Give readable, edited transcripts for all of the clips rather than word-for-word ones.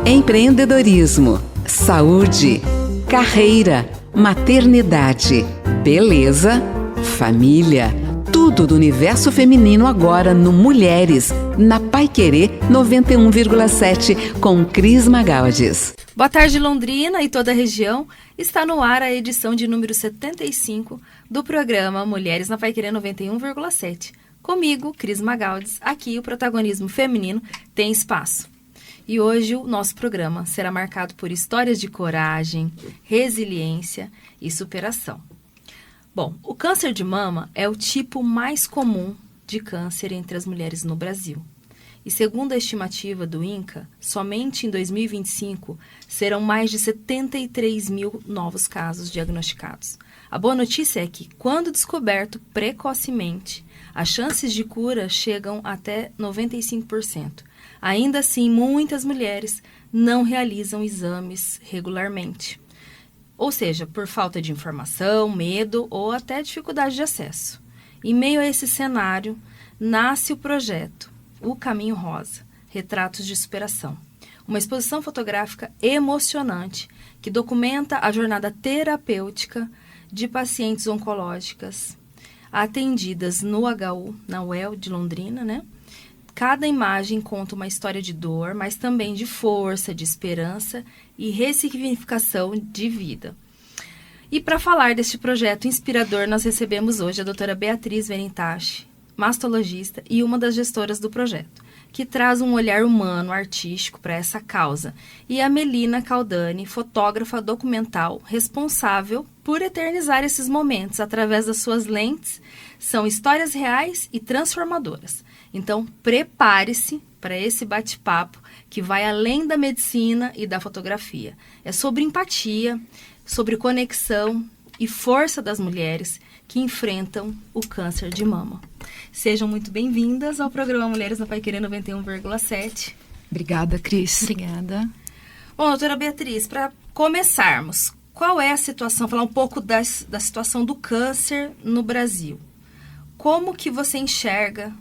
Empreendedorismo, saúde, carreira, maternidade, beleza, família. Tudo do universo feminino agora no Mulheres, na Paiquerê 91,7 com Cris Magaldes. Boa tarde, Londrina e toda a região. Está no ar a edição de número 75 do programa Mulheres na Paiquerê 91,7. Comigo, Cris Magaldes, aqui o protagonismo feminino tem espaço. E hoje o nosso programa será marcado por histórias de coragem, resiliência e superação. Bom, o câncer de mama é o tipo mais comum de câncer entre as mulheres no Brasil. E segundo a estimativa do INCA, somente em 2025 serão mais de 73 mil novos casos diagnosticados. A boa notícia é que, quando descoberto precocemente, as chances de cura chegam até 95%. Ainda assim, muitas mulheres não realizam exames regularmente. Ou seja, por falta de informação, medo ou até dificuldade de acesso. Em meio a esse cenário, nasce o projeto O Caminho Rosa, Retratos de Superação. Uma exposição fotográfica emocionante que documenta a jornada terapêutica de pacientes oncológicas atendidas no HU, na UEL de Londrina, né? Cada imagem conta uma história de dor, mas também de força, de esperança e ressignificação de vida. E para falar deste projeto inspirador, nós recebemos hoje a doutora Beatriz Verentache, mastologista e uma das gestoras do projeto, que traz um olhar humano, artístico para essa causa, e a Melina Caldani, fotógrafa documental, responsável por eternizar esses momentos através das suas lentes. São histórias reais e transformadoras. Então, prepare-se para esse bate-papo que vai além da medicina e da fotografia. É sobre empatia, sobre conexão e força das mulheres que enfrentam o câncer de mama. Sejam muito bem-vindas ao programa Mulheres na Paiquerê 91,7. Obrigada, Cris. Obrigada. Bom, doutora Beatriz, para começarmos, qual é a situação, falar um pouco da situação do câncer no Brasil. Como que você enxerga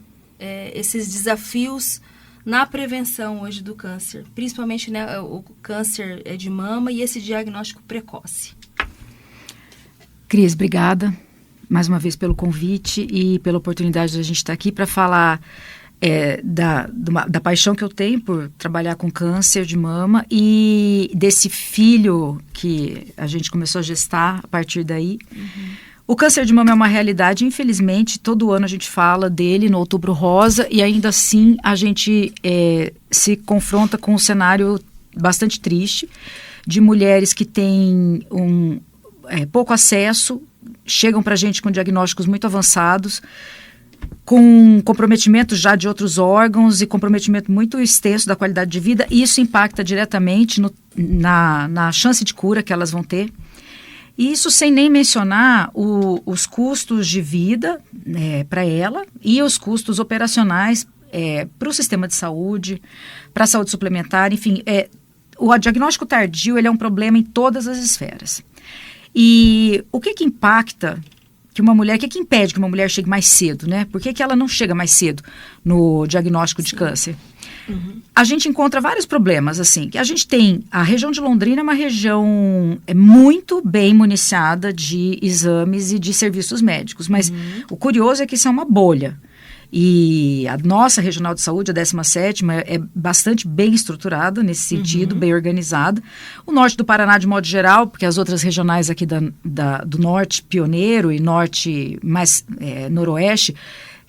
esses desafios na prevenção hoje do câncer, principalmente, né, o câncer de mama e esse diagnóstico precoce? Cris, obrigada mais uma vez pelo convite e pela oportunidade de a gente estar aqui para falar da paixão que eu tenho por trabalhar com câncer de mama e desse filho que a gente começou a gestar a partir daí. Uhum. O câncer de mama é uma realidade, infelizmente, todo ano a gente fala dele no Outubro Rosa e ainda assim a gente se confronta com um cenário bastante triste de mulheres que têm pouco acesso, chegam para a gente com diagnósticos muito avançados, com comprometimento já de outros órgãos e comprometimento muito extenso da qualidade de vida, e isso impacta diretamente na chance de cura que elas vão ter. E isso sem nem mencionar os custos de vida para ela e os custos operacionais para o sistema de saúde, para a saúde suplementar, enfim. O diagnóstico tardio ele é um problema em todas as esferas. E o que impacta que uma mulher, o que impede que uma mulher chegue mais cedo, né? Por que ela não chega mais cedo no diagnóstico de câncer? Uhum. A gente encontra vários problemas, assim, que a gente tem, a região de Londrina é uma região muito bem municiada de exames e de serviços médicos, mas o curioso é que isso é uma bolha. E a nossa regional de saúde, a 17ª, é bastante bem estruturada nesse sentido, bem organizada. O norte do Paraná, de modo geral, porque as outras regionais aqui do norte pioneiro e norte mais noroeste,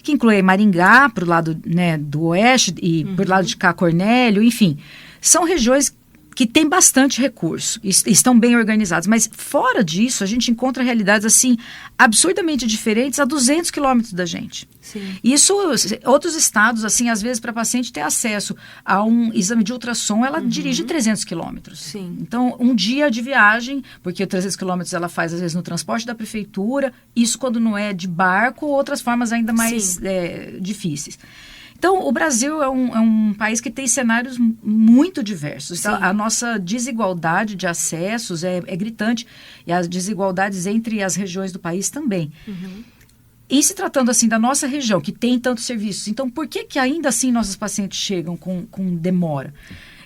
que inclui Maringá, para o lado, né, do oeste, e por lado de cá, Cornélio, enfim. São regiões que têm bastante recurso, estão bem organizados. Mas fora disso, a gente encontra realidades, assim, absurdamente diferentes a 200 quilômetros da gente. Sim. Isso, outros estados, assim, às vezes, para a paciente ter acesso a um exame de ultrassom, ela dirige 300 quilômetros. Sim. Então, um dia de viagem, porque 300 quilômetros ela faz, às vezes, no transporte da prefeitura, isso quando não é de barco, outras formas ainda mais difíceis. Então, o Brasil é um país que tem cenários muito diversos. Então, a nossa desigualdade de acessos é gritante, e as desigualdades entre as regiões do país também. em se tratando assim da nossa região, que tem tantos serviços, então por que ainda assim nossos pacientes chegam com demora?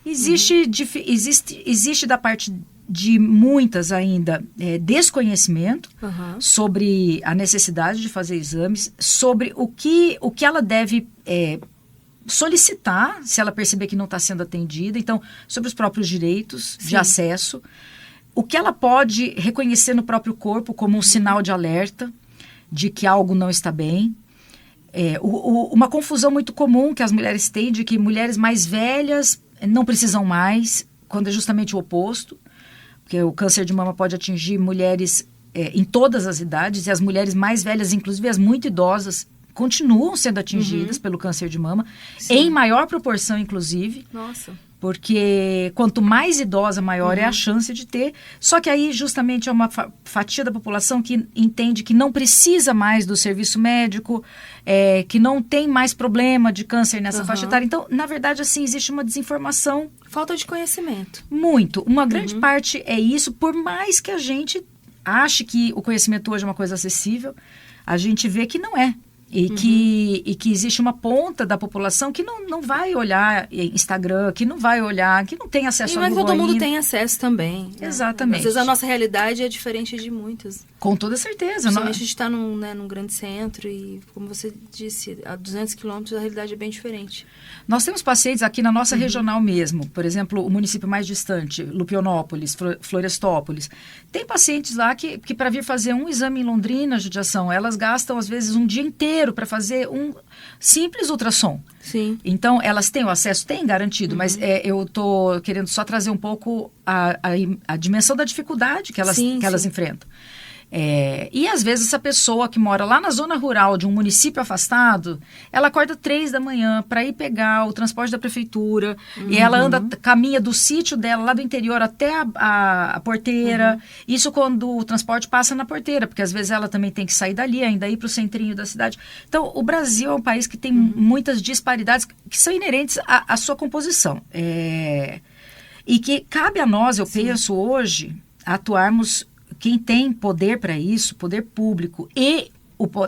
Existe da parte de muitas ainda desconhecimento sobre a necessidade de fazer exames, sobre o que ela deve solicitar, se ela perceber que não está sendo atendida, então sobre os próprios direitos de acesso, o que ela pode reconhecer no próprio corpo como um sinal de alerta de que algo não está bem. Uma confusão muito comum que as mulheres têm de que mulheres mais velhas não precisam mais, quando é justamente o oposto, porque o câncer de mama pode atingir mulheres em todas as idades, e as mulheres mais velhas, inclusive as muito idosas, continuam sendo atingidas pelo câncer de mama, em maior proporção, inclusive. Nossa. Porque quanto mais idosa, maior é a chance de ter. Só que aí, justamente, é uma fatia da população que entende que não precisa mais do serviço médico, que não tem mais problema de câncer nessa faixa etária. Então, na verdade, assim, existe uma desinformação. Falta de conhecimento. Muito. Uma grande parte é isso, por mais que a gente ache que o conhecimento hoje é uma coisa acessível, a gente vê que não é. E que existe uma ponta da população que não vai olhar Instagram, que não vai olhar, que não tem acesso a Google. Mas todo mundo tem acesso também. Exatamente. Às vezes a nossa realidade é diferente de muitas. Com toda certeza. Principalmente a gente está num grande centro e, como você disse, a 200 quilômetros a realidade é bem diferente. Nós temos pacientes aqui na nossa regional mesmo. Por exemplo, o município mais distante, Lupionópolis, Florestópolis. Tem pacientes lá que para vir fazer um exame em Londrina, judiação, elas gastam às vezes um dia inteiro para fazer um simples ultrassom. Sim. Então, elas têm o acesso? Tem, garantido, mas eu estou querendo só trazer um pouco a dimensão da dificuldade que elas enfrentam. E às vezes essa pessoa que mora lá na zona rural de um município afastado, ela acorda 3 da manhã para ir pegar o transporte da prefeitura, e ela caminha do sítio dela, lá do interior, até a porteira. Isso quando o transporte passa na porteira, porque às vezes ela também tem que sair dali, ainda ir para o centrinho da cidade. Então, o Brasil é um país que tem muitas disparidades que são inerentes à sua composição. E que cabe a nós, eu penso hoje, atuarmos. Quem tem poder para isso, poder público e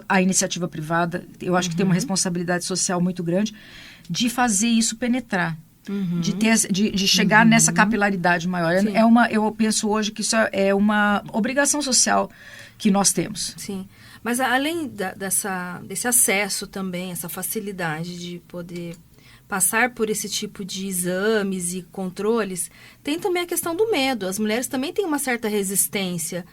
a iniciativa privada, eu acho que tem uma responsabilidade social muito grande de fazer isso penetrar, de chegar nessa capilaridade maior. Eu penso hoje que isso é uma obrigação social que nós temos. Sim, mas além desse acesso também, essa facilidade de poder passar por esse tipo de exames e controles, tem também a questão do medo. As mulheres também têm uma certa resistência.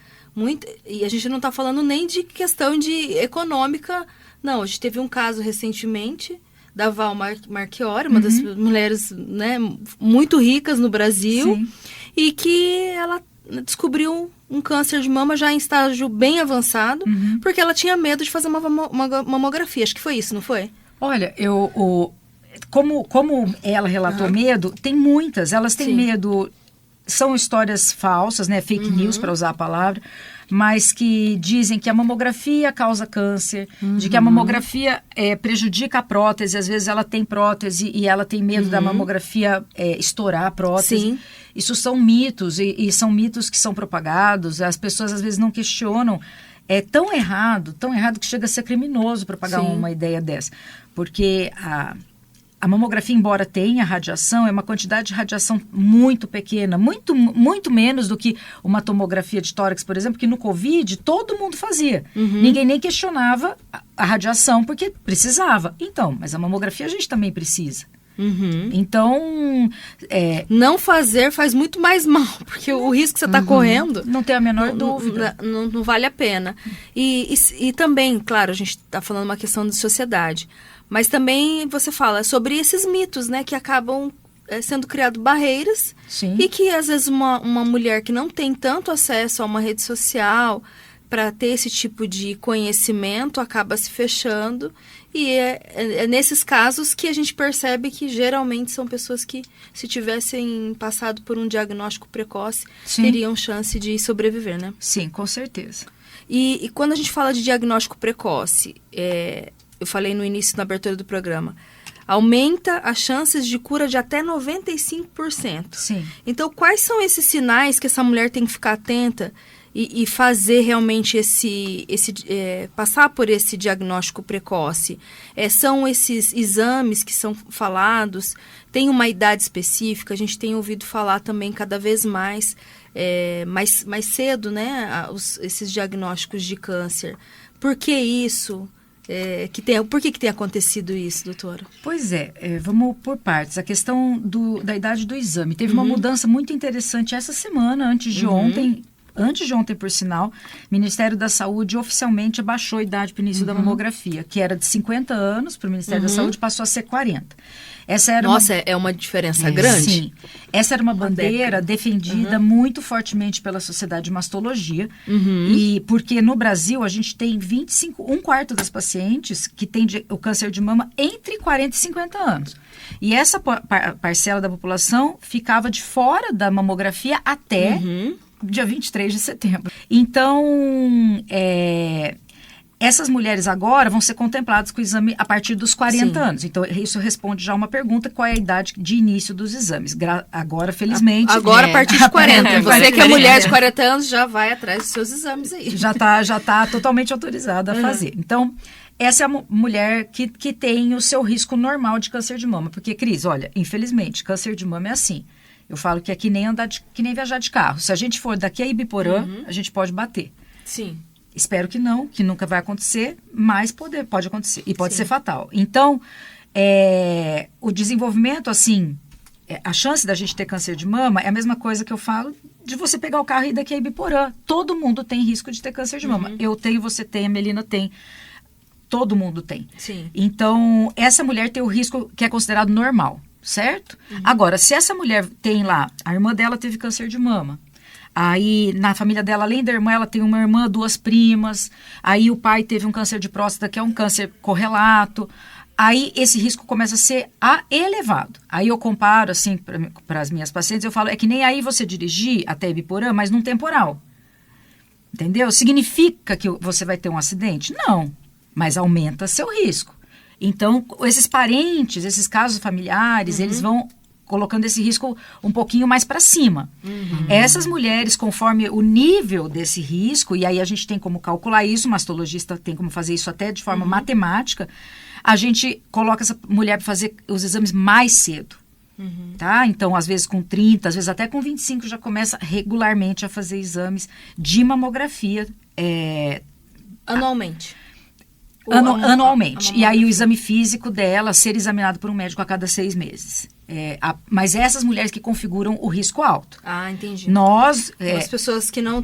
E a gente não está falando nem de questão de econômica. Não, a gente teve um caso recentemente da Val Marchiori, uma das mulheres, né, muito ricas no Brasil. Sim. E que ela descobriu um câncer de mama já em estágio bem avançado, porque ela tinha medo de fazer uma mamografia. Acho que foi isso, não foi? Olha, como ela relatou medo, tem muitas. Elas têm medo, são histórias falsas, né, fake news, para usar a palavra, mas que dizem que a mamografia causa câncer, de que a mamografia prejudica a prótese. Às vezes ela tem prótese e ela tem medo da mamografia estourar a prótese. Sim. Isso são mitos, e são mitos que são propagados. As pessoas às vezes não questionam. É tão errado que chega a ser criminoso propagar uma ideia dessa. Porque a mamografia, embora tenha radiação, é uma quantidade de radiação muito pequena, muito, muito menos do que uma tomografia de tórax, por exemplo, que no Covid todo mundo fazia. Ninguém nem questionava a radiação, porque precisava. Então, mas a mamografia a gente também precisa. Então, não fazer faz muito mais mal, porque o risco que você está correndo... Não tem a menor dúvida. Não vale a pena. E também, claro, a gente está falando uma questão de sociedade, mas também você fala sobre esses mitos, né, que acabam sendo criados barreiras. Sim. E que às vezes uma mulher que não tem tanto acesso a uma rede social para ter esse tipo de conhecimento acaba se fechando. E é nesses casos que a gente percebe que geralmente são pessoas que, se tivessem passado por um diagnóstico precoce, teriam chance de sobreviver, né? Sim, com certeza. E quando a gente fala de diagnóstico precoce, eu falei no início, na abertura do programa, aumenta as chances de cura de até 95%. Sim. Então, quais são esses sinais que essa mulher tem que ficar atenta e fazer realmente passar por esse diagnóstico precoce? São esses exames que são falados? Tem uma idade específica? A gente tem ouvido falar também cada vez mais cedo, né? Esses diagnósticos de câncer. Por que isso? Por que tem acontecido isso, doutora? Pois vamos por partes. A questão da idade do exame. Teve uma mudança muito interessante essa semana, antes de ontem, por sinal, o Ministério da Saúde oficialmente abaixou a idade para o início da mamografia, que era de 50 anos para o Ministério da Saúde, passou a ser 40. É uma diferença grande? Sim. Essa era uma bandeira defendida muito fortemente pela Sociedade de Mastologia, e porque no Brasil a gente tem 1 quarto das pacientes que tem o câncer de mama entre 40 e 50 anos. E essa parcela da população ficava de fora da mamografia até dia 23 de setembro. Então, essas mulheres agora vão ser contempladas com o exame a partir dos 40 anos. Então, isso responde já uma pergunta, qual é a idade de início dos exames. Agora, felizmente... Agora, a partir de 40. Você que é mulher de 40 anos, já vai atrás dos seus exames aí. Já tá totalmente autorizada a fazer. Então, essa é a mulher que tem o seu risco normal de câncer de mama. Porque, Cris, olha, infelizmente, câncer de mama é assim. Eu falo que é que nem viajar de carro. Se a gente for daqui a Ibiporã, a gente pode bater. Sim. Espero que não, que nunca vai acontecer, mas pode acontecer. E pode ser fatal. Então, o desenvolvimento, assim, a chance da gente ter câncer de mama é a mesma coisa que eu falo de você pegar o carro e ir daqui a Ibiporã. Todo mundo tem risco de ter câncer de mama. Eu tenho, você tem, a Melina tem. Todo mundo tem. Sim. Então, essa mulher tem o risco que é considerado normal. Certo? Agora, se essa mulher tem lá, a irmã dela teve câncer de mama, aí na família dela, além da irmã, ela tem uma irmã, 2 primas, aí o pai teve um câncer de próstata, que é um câncer correlato, aí esse risco começa a ser elevado. Aí eu comparo, assim, para as minhas pacientes, eu falo, é que nem aí você dirigir até Ibiporã, mas num temporal. Entendeu? Significa que você vai ter um acidente? Não, mas aumenta seu risco. Então, esses parentes, esses casos familiares, eles vão colocando esse risco um pouquinho mais para cima. Essas mulheres, conforme o nível desse risco, e aí a gente tem como calcular isso, o mastologista tem como fazer isso até de forma matemática, a gente coloca essa mulher para fazer os exames mais cedo. Tá? Então, às vezes com 30, às vezes até com 25, já começa regularmente a fazer exames de mamografia. Anualmente. Anualmente. E aí o exame físico dela ser examinado por um médico a cada 6 meses. Mas essas mulheres que configuram o risco alto. Ah, entendi. As pessoas que não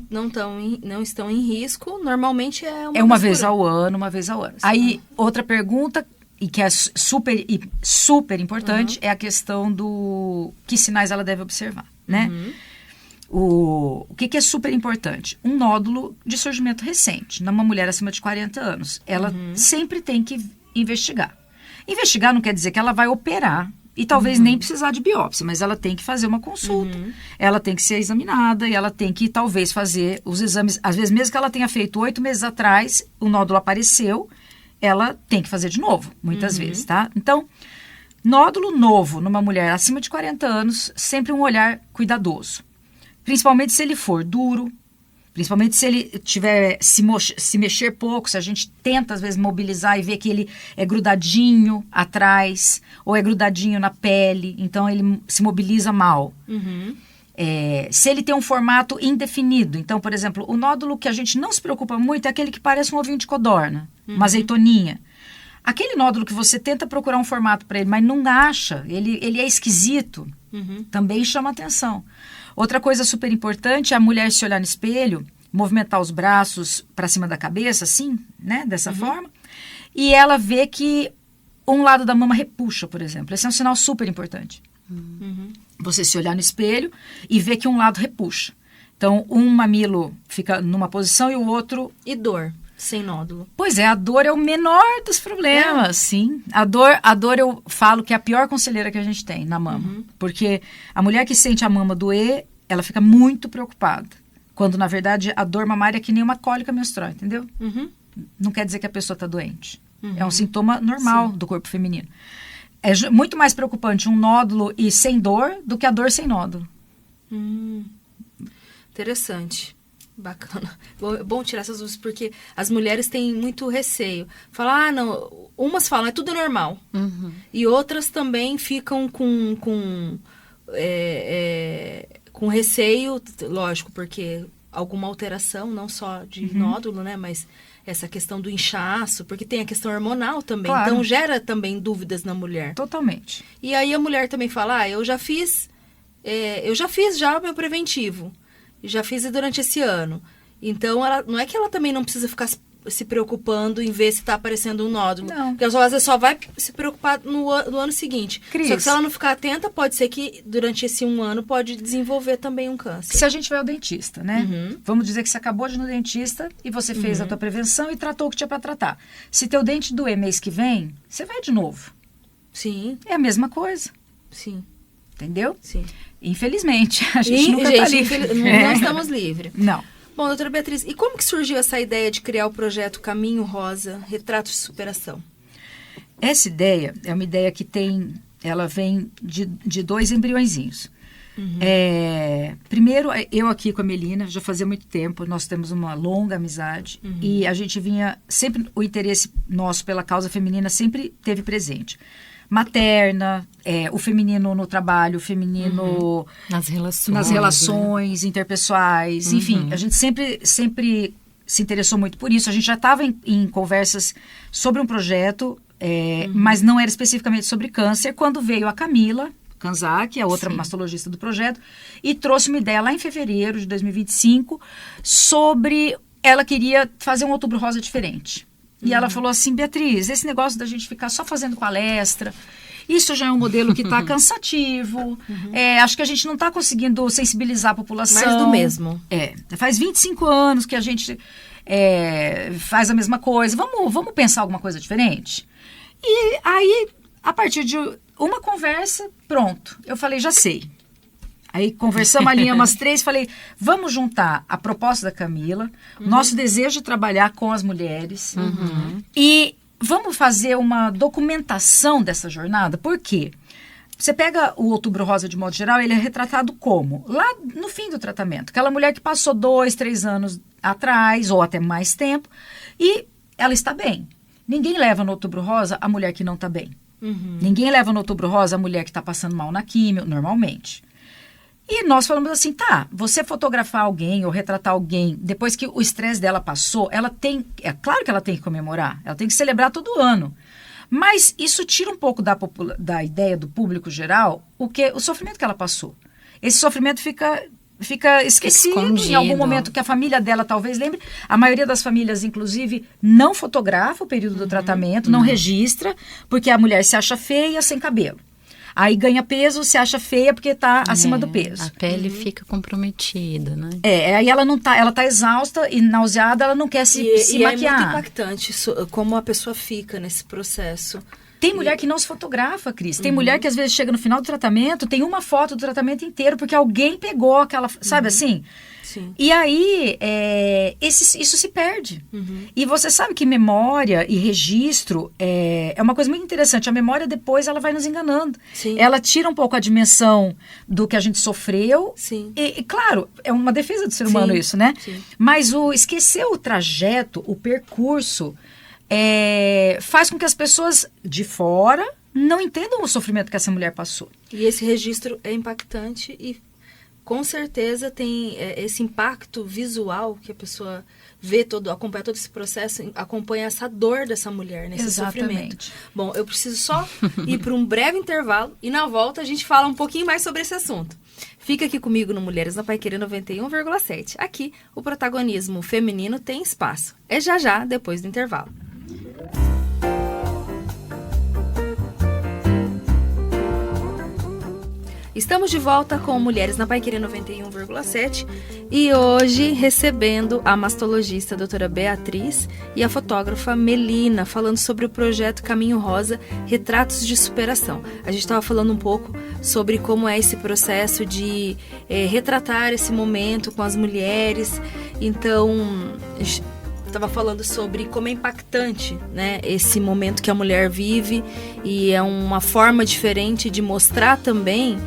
estão em risco, normalmente uma vez ao ano. Aí, outra pergunta, e que é super importante, é a questão do que sinais ela deve observar, né? O que é super importante? Um nódulo de surgimento recente, numa mulher acima de 40 anos. Ela sempre tem que investigar. Investigar não quer dizer que ela vai operar e talvez nem precisar de biópsia, mas ela tem que fazer uma consulta, ela tem que ser examinada e ela tem que talvez fazer os exames. Às vezes, mesmo que ela tenha feito 8 meses atrás, o nódulo apareceu, ela tem que fazer de novo, muitas vezes, tá? Então, nódulo novo numa mulher acima de 40 anos, sempre um olhar cuidadoso. Principalmente se ele for duro, principalmente se ele tiver se mexer pouco, se a gente tenta às vezes mobilizar e ver que ele é grudadinho atrás ou é grudadinho na pele, então ele se mobiliza mal. Se ele tem um formato indefinido, então, por exemplo, o nódulo que a gente não se preocupa muito é aquele que parece um ovinho de codorna, uma azeitoninha. Aquele nódulo que você tenta procurar um formato para ele, mas não acha, ele é esquisito, também chama atenção. Outra coisa super importante é a mulher se olhar no espelho, movimentar os braços para cima da cabeça, assim, né? Dessa forma. E ela vê que um lado da mama repuxa, por exemplo. Esse é um sinal super importante. Você se olhar no espelho e ver que um lado repuxa. Então, um mamilo fica numa posição e o outro... E dor, sem nódulo? Pois é, a dor é o menor dos problemas, sim. A dor eu falo que é a pior conselheira que a gente tem na mama. Porque a mulher que sente a mama doer, ela fica muito preocupada. Quando, na verdade, a dor mamária é que nem uma cólica menstrual, entendeu? Não quer dizer que a pessoa está doente. É um sintoma normal do corpo feminino. É muito mais preocupante um nódulo e sem dor do que a dor sem nódulo. Interessante. Bacana. Bom tirar essas dúvidas, porque as mulheres têm muito receio. Falar, não, umas falam, é tudo normal. E outras também ficam com receio, lógico, porque alguma alteração, não só de nódulo, né, mas essa questão do inchaço, porque tem a questão hormonal também. Claro. Então gera também dúvidas na mulher. Totalmente. E aí a mulher também fala, eu já fiz já o meu preventivo. Já fiz durante esse ano. Então, não é que ela também não precisa ficar se preocupando em ver se está aparecendo um nódulo. Não. Porque ela às vezes só vai se preocupar no ano seguinte. Cris, só que se ela não ficar atenta, pode ser que durante esse 1 ano pode desenvolver também um câncer. se a gente vai ao dentista, né? Vamos dizer que você acabou de ir no dentista e você fez a tua prevenção e tratou o que tinha para tratar. Se teu dente doer mês que vem, você vai de novo. Sim, É a mesma coisa, sim, entendeu? sim. Infelizmente, a gente nunca tá livre. Não estamos livres. Não. Bom, doutora Beatriz, e como que surgiu essa ideia de criar o projeto Caminho Rosa, Retratos de Superação? Essa ideia é uma ideia que ela vem de 2 embriõezinhos. Primeiro, eu aqui com a Melina, já fazia muito tempo, nós temos uma longa amizade e a gente vinha, sempre o interesse nosso pela causa feminina sempre teve presente. Materna, o feminino no trabalho, o feminino nas relações interpessoais, enfim, a gente sempre se interessou muito por isso. A gente já estava em conversas sobre um projeto, mas não era especificamente sobre câncer, quando veio a Camila Kanzak, a outra mastologista do projeto, e trouxe uma ideia lá em fevereiro de 2025 sobre... Ela queria fazer um Outubro Rosa diferente. E ela falou assim, Beatriz, esse negócio da gente ficar só fazendo palestra, isso já é um modelo que está cansativo, acho que a gente não está conseguindo sensibilizar a população. Mais do mesmo. Faz 25 anos que a gente faz a mesma coisa, vamos pensar alguma coisa diferente? E aí, a partir de uma conversa, pronto, eu falei, já sei. Aí conversamos ali umas 3, falei, vamos juntar a proposta da Camila, nosso desejo de trabalhar com as mulheres e vamos fazer uma documentação dessa jornada. Por quê? Você pega o Outubro Rosa de modo geral, ele é retratado como? Lá no fim do tratamento. Aquela mulher que passou 2, 3 anos atrás ou até mais tempo e ela está bem. Ninguém leva no Outubro Rosa a mulher que não está bem. Ninguém leva no Outubro Rosa a mulher que está passando mal na químio, normalmente. E nós falamos assim, você fotografar alguém ou retratar alguém, depois que o estresse dela passou, ela tem, é claro que ela tem que comemorar, ela tem que celebrar todo ano. Mas isso tira um pouco da ideia do público geral, o sofrimento que ela passou. Esse sofrimento fica esquecido escondido. Em algum momento que a família dela talvez lembre. A maioria das famílias, inclusive, não fotografa o período do tratamento, não registra, porque a mulher se acha feia sem cabelo. Aí ganha peso, se acha feia porque está acima do peso. A pele fica comprometida, né? Aí ela tá exausta e nauseada, ela não quer se maquiar. É muito impactante como a pessoa fica nesse processo. Tem mulher que não se fotografa, Cris. Tem mulher que às vezes chega no final do tratamento, tem uma foto do tratamento inteiro, porque alguém pegou aquela, sabe assim? Sim. E aí, isso se perde. E você sabe que memória e registro é uma coisa muito interessante. A memória depois, ela vai nos enganando. Sim. Ela tira um pouco a dimensão do que a gente sofreu. Sim. E claro, é uma defesa do ser humano isso, né? Sim. Mas esquecer o trajeto, o percurso, faz com que as pessoas de fora não entendam o sofrimento que essa mulher passou. E esse registro é impactante e com certeza tem esse impacto visual que a pessoa vê acompanha todo esse processo, acompanha essa dor dessa mulher, nesse sofrimento. Bom, eu preciso só ir para um breve intervalo e na volta a gente fala um pouquinho mais sobre esse assunto. Fica aqui comigo no Mulheres na Paiquerê 91,7. Aqui, o protagonismo feminino tem espaço. É já, depois do intervalo. Estamos de volta com Mulheres na Paiquerê 91,7 e hoje recebendo a mastologista a doutora Beatriz e a fotógrafa Melina, falando sobre o projeto Caminho Rosa, Retratos de Superação. A gente estava falando um pouco sobre como é esse processo de retratar esse momento com as mulheres. Então, a gente estava falando sobre como é impactante, né, esse momento que a mulher vive e é uma forma diferente de mostrar também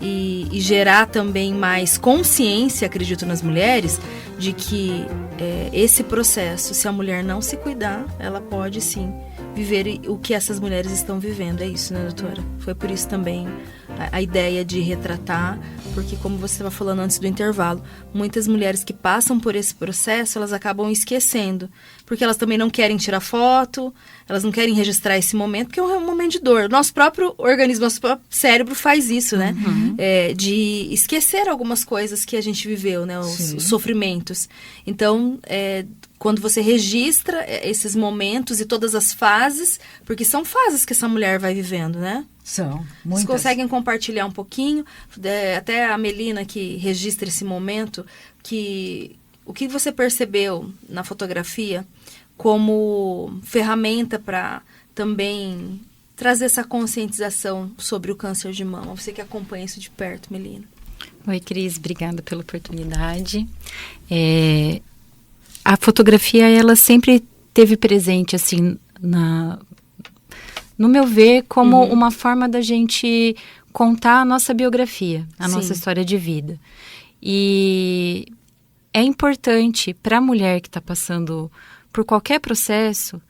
e gerar também mais consciência, acredito, nas mulheres, de que esse processo, se a mulher não se cuidar, ela pode sim viver o que essas mulheres estão vivendo. É isso, né, doutora? Foi por isso também a ideia de retratar, porque como você estava falando antes do intervalo, muitas mulheres que passam por esse processo, elas acabam esquecendo, porque elas também não querem tirar foto, elas não querem registrar esse momento, porque é um momento de dor. Nosso próprio organismo, nosso próprio cérebro faz isso, né? De esquecer algumas coisas que a gente viveu, né? Os sofrimentos. Então, quando você registra esses momentos e todas as fases, porque são fases que essa mulher vai vivendo, né? São, muitas. Vocês conseguem compartilhar um pouquinho, até a Melina que registra esse momento, o que você percebeu na fotografia como ferramenta para também trazer essa conscientização sobre o câncer de mama? Você que acompanha isso de perto, Melina. Oi, Cris, obrigada pela oportunidade. A fotografia, ela sempre teve presente, assim, no meu ver, como uma forma da gente contar a nossa biografia, a nossa história de vida. E é importante para a mulher que está passando por qualquer processo,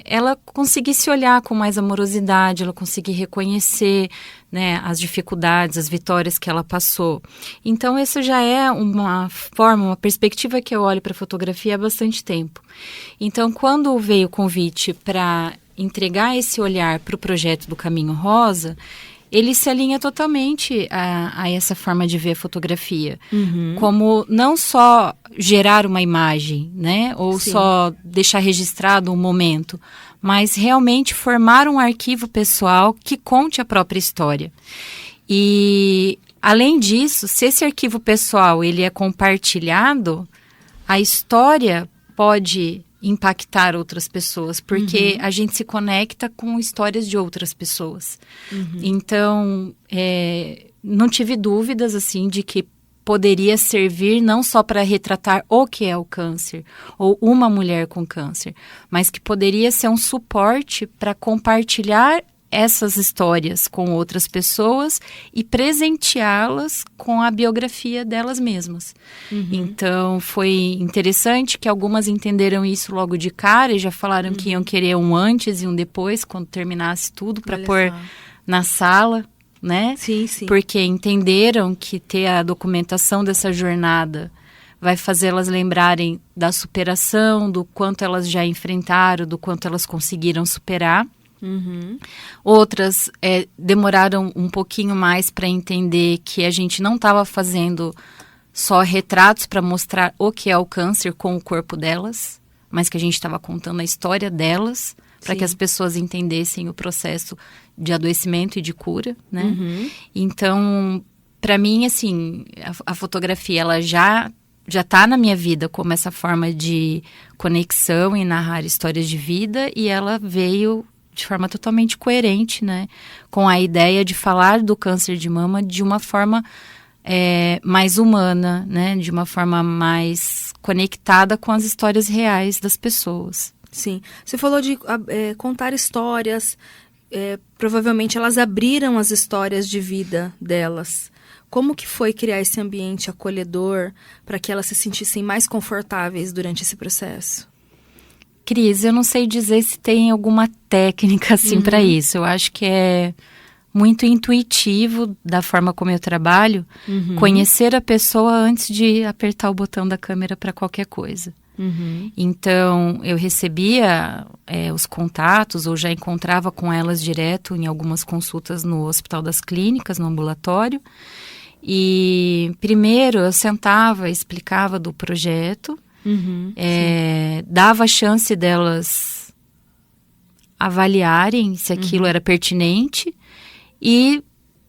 ela conseguir se olhar com mais amorosidade, ela conseguir reconhecer, né, as dificuldades, as vitórias que ela passou. Então, essa já é uma forma, uma perspectiva que eu olho para a fotografia há bastante tempo. Então, quando veio o convite para entregar esse olhar para o projeto do Caminho Rosa, ele se alinha totalmente a essa forma de ver a fotografia. Como não só gerar uma imagem, né? Ou só deixar registrado um momento, mas realmente formar um arquivo pessoal que conte a própria história. E, além disso, se esse arquivo pessoal ele é compartilhado, a história pode impactar outras pessoas, porque a gente se conecta com histórias de outras pessoas. Então, não tive dúvidas, assim, de que poderia servir não só para retratar o que é o câncer, ou uma mulher com câncer, mas que poderia ser um suporte para compartilhar essas histórias com outras pessoas e presenteá-las com a biografia delas mesmas. Então, foi interessante que algumas entenderam isso logo de cara e já falaram que iam querer um antes e um depois, quando terminasse tudo, para pôr na sala, né? Sim. Porque entenderam que ter a documentação dessa jornada vai fazê-las lembrarem da superação, do quanto elas já enfrentaram, do quanto elas conseguiram superar. Outras demoraram um pouquinho mais para entender que a gente não estava fazendo só retratos para mostrar o que é o câncer com o corpo delas, mas que a gente estava contando a história delas, para que as pessoas entendessem o processo de adoecimento e de cura, né? Então, para mim, assim, a fotografia, ela já está na minha vida como essa forma de conexão e narrar histórias de vida, e ela veio de forma totalmente coerente, né, com a ideia de falar do câncer de mama de uma forma mais humana, né, de uma forma mais conectada com as histórias reais das pessoas. Sim. Você falou de contar histórias, provavelmente elas abriram as histórias de vida delas. Como que foi criar esse ambiente acolhedor para que elas se sentissem mais confortáveis durante esse processo? Cris, eu não sei dizer se tem alguma técnica assim para isso. Eu acho que é muito intuitivo da forma como eu trabalho, conhecer a pessoa antes de apertar o botão da câmera para qualquer coisa. Então, eu recebia os contatos ou já encontrava com elas direto em algumas consultas no Hospital das Clínicas, no ambulatório. E primeiro eu sentava, explicava do projeto, dava a chance delas avaliarem se aquilo era pertinente e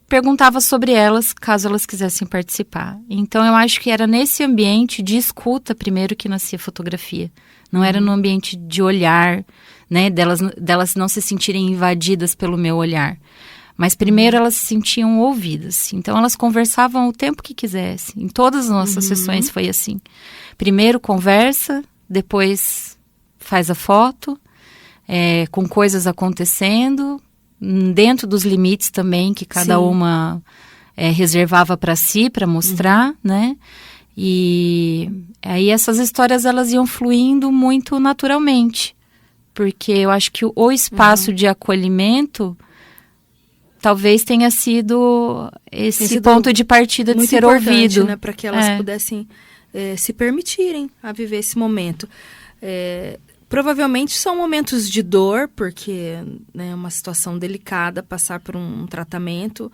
perguntava sobre elas, caso elas quisessem participar. Então, eu acho que era nesse ambiente de escuta primeiro que nascia a fotografia. Não era no ambiente de olhar, né, delas não se sentirem invadidas pelo meu olhar. Mas primeiro elas se sentiam ouvidas. Então, elas conversavam o tempo que quisessem. Em todas as nossas sessões foi assim. Primeiro conversa, depois faz a foto, com coisas acontecendo, dentro dos limites também que cada uma reservava para si, para mostrar, né? E aí essas histórias elas iam fluindo muito naturalmente, porque eu acho que o espaço de acolhimento talvez tenha sido esse ponto de partida de ser ouvido, né, para que elas pudessem se permitirem a viver esse momento. Provavelmente são momentos de dor, porque né, é uma situação delicada passar por um tratamento.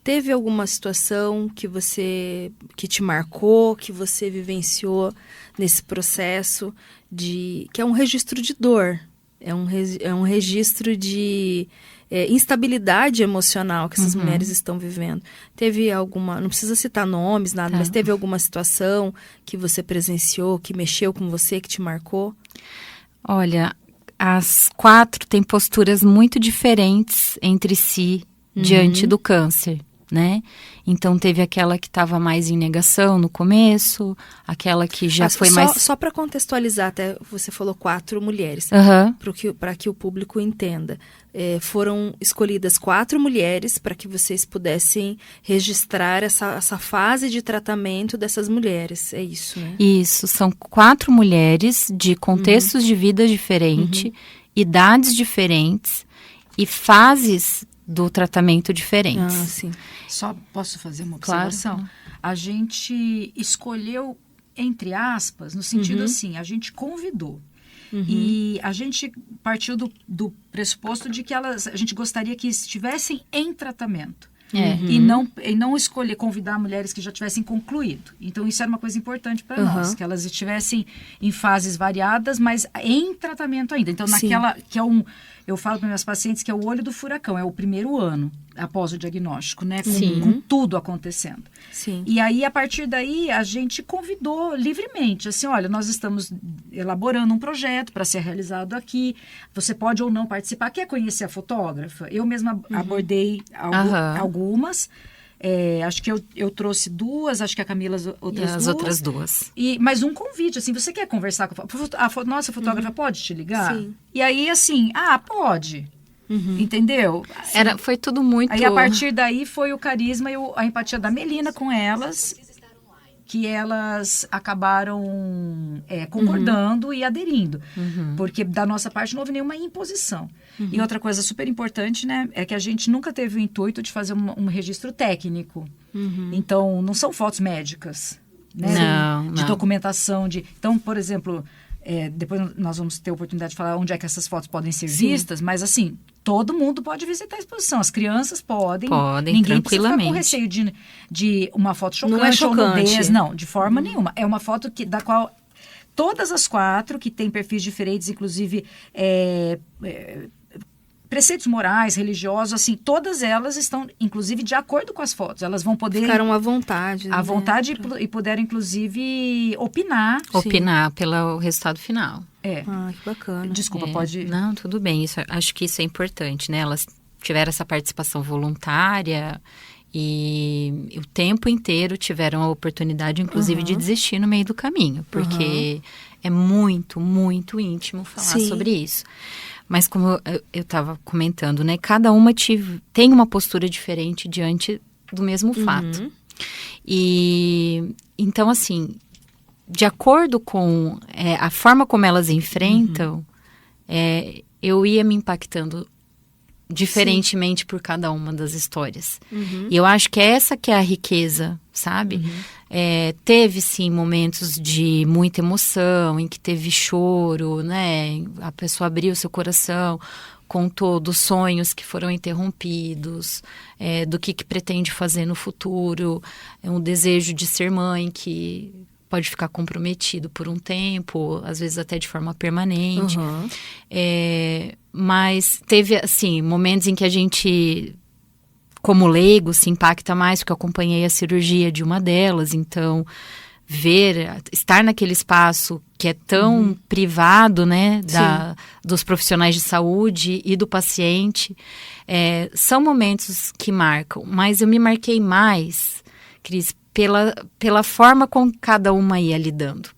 Teve alguma situação que te marcou, que você vivenciou nesse processo, que é um registro de dor, é um registro de instabilidade emocional que essas mulheres estão vivendo? Teve alguma, não precisa citar nomes, nada, mas teve alguma situação que você presenciou, que mexeu com você, que te marcou? Olha, as 4 têm posturas muito diferentes entre si diante do câncer, né? Então teve aquela que estava mais em negação no começo, aquela que já foi mais... Só para contextualizar, até você falou 4 mulheres, para que o público entenda. Foram escolhidas 4 mulheres para que vocês pudessem registrar essa fase de tratamento dessas mulheres, é isso, né? Isso, são 4 mulheres de contextos de vida diferentes, idades diferentes e fases do tratamento diferentes. Sim. Só posso fazer uma observação? Claro. A gente escolheu, entre aspas, no sentido assim, a gente convidou. E a gente partiu do pressuposto de que a gente gostaria que estivessem em tratamento. E não escolher convidar mulheres que já tivessem concluído. Então isso era uma coisa importante para nós, que elas estivessem em fases variadas, mas em tratamento ainda. Então naquela que eu falo para minhas pacientes que é o olho do furacão, é o primeiro ano após o diagnóstico, né? Com tudo acontecendo. Sim. E aí, a partir daí, a gente convidou livremente, assim, olha, nós estamos elaborando um projeto para ser realizado aqui, você pode ou não participar, quer conhecer a fotógrafa? Eu mesma abordei algumas, acho que eu trouxe 2, acho que a Camila outras 2. As outras 2. Mas um convite, assim, você quer conversar com a nossa fotógrafa pode te ligar? Sim. E aí, assim, pode. Entendeu? Assim, foi tudo muito... Aí, a partir daí, foi o carisma e a empatia da Melina com elas, que elas acabaram concordando e aderindo. Porque, da nossa parte, não houve nenhuma imposição. E outra coisa super importante, né, é que a gente nunca teve o intuito de fazer um registro técnico. Então, não são fotos médicas, né? Não. De documentação, Então, por exemplo... depois nós vamos ter a oportunidade de falar onde é que essas fotos podem ser vistas, mas assim, todo mundo pode visitar a exposição. As crianças podem ninguém tranquilamente. Precisa ficar com receio de uma foto chocante, não é chocante. Ou nudez, não, de forma nenhuma. É uma foto da qual todas as 4, que têm perfis diferentes, inclusive preceitos morais, religiosos, assim, todas elas estão, inclusive, de acordo com as fotos. Elas vão poder... Ficaram à vontade. À vontade e puderam, inclusive, opinar. Opinar pelo resultado final. Que bacana. Desculpa, pode... Não, tudo bem. Acho que isso é importante, né? Elas tiveram essa participação voluntária e o tempo inteiro tiveram a oportunidade, inclusive, de desistir no meio do caminho. Porque é muito, muito íntimo falar sobre isso. Mas como eu estava comentando, né? Cada uma tem uma postura diferente diante do mesmo fato. E então, assim, de acordo com a forma como elas enfrentam, eu ia me impactando diferentemente por cada uma das histórias. E eu acho que essa que é a riqueza, sabe? Teve, sim, momentos de muita emoção, em que teve choro, né? A pessoa abriu seu coração, contou dos sonhos que foram interrompidos, do que pretende fazer no futuro, um desejo de ser mãe que pode ficar comprometido por um tempo, às vezes até de forma permanente. Mas teve, assim, momentos em que a gente, como leigo, se impacta mais, porque eu acompanhei a cirurgia de uma delas, então estar naquele espaço que é tão privado, né, dos profissionais de saúde e do paciente, são momentos que marcam, mas eu me marquei mais, Cris, pela forma com que cada uma ia lidando.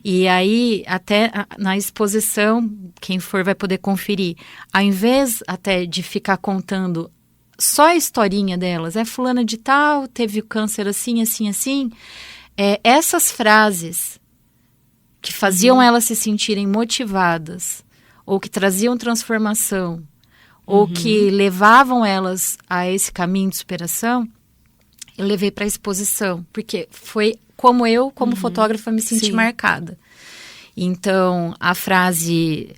E aí, até na exposição, quem for vai poder conferir. Ao invés até de ficar contando só a historinha delas, fulana de tal, teve câncer assim, assim, assim, essas frases que faziam elas se sentirem motivadas, ou que traziam transformação, ou que levavam elas a esse caminho de superação, eu levei para a exposição, porque foi como eu, como fotógrafa, me senti marcada. Então, a frase